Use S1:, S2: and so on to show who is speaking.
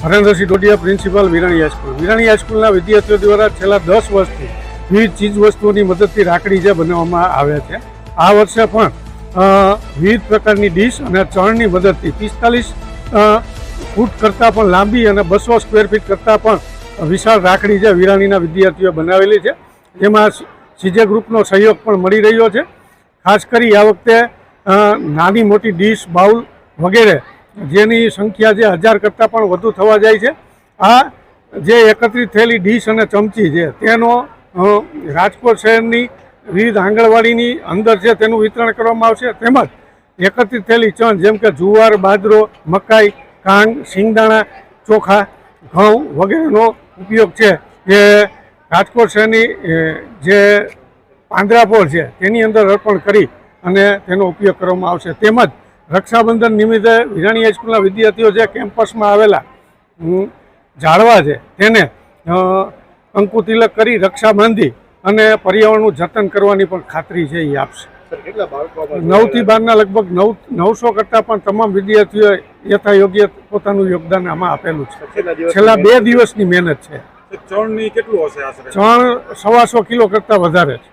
S1: Harendrasinh Dodiya, principal, Virani high school. Virani હાઈસ્કૂલના વિદ્યાર્થીઓ દ્વારા છેલ્લા 10 વર્ષથી વિવિધ ચીજવસ્તુઓની મદદથી રાખડી જે બનાવવામાં આવે છે. આ વર્ષે પણ વિવિધ પ્રકારની ડીશ અને ચણની મદદથી 45 ફૂટ કરતાં પણ લાંબી અને 200 સ્ક્વેર ફીટ કરતાં પણ વિશાળ રાખડી જે વિરાણીના વિદ્યાર્થીઓએ બનાવેલી છે. જેમાં સીજે ગ્રુપનો સહયોગ પણ મળી રહ્યો છે. ખાસ કરી આ વખતે નાની મોટી ડીશ, બાઉલ વગેરે જેની સંખ્યા જે 1000 કરતાં પણ વધુ થવા જાય છે. આ જે એકત્રિત થયેલી ડીશ અને ચમચી છે તેનો રાજકોટ શહેરની વિવિધ આંગણવાડીની અંદર છે તેનું વિતરણ કરવામાં આવશે. તેમજ એકત્રિત થયેલી ચણ જેમ કે જુવાર, બાજરો, મકાઈ, કાંગ, સિંગદાણા, ચોખા, ઘઉં વગેરેનો ઉપયોગ છે એ રાજકોટ શહેરની જે પાંદરાપોળ છે તેની અંદર અર્પણ કરી અને તેનો ઉપયોગ કરવામાં આવશે. તેમજ રક્ષાબંધન નિમિત્તે વિરાણી હાઈસ્કૂલના વિદ્યાર્થીઓ જે કેમ્પસમાં આવેલા ઝાડવા છે તેને કંકુ તિલક કરી રક્ષા બાંધી અને પર્યાવરણનું જતન કરવાની પણ ખાતરી છે એ આપશે. 9 થી 12ના લગભગ 900 કરતાં પણ તમામ વિદ્યાર્થીઓએ યથાયોગ્ય પોતાનું યોગદાન આમાં આપેલું છે. છેલ્લા 2 દિવસની મહેનત છે.
S2: ચણની કેટલું હશે આશરે?
S1: ચણ 125 કિલો કરતાં વધારે છે.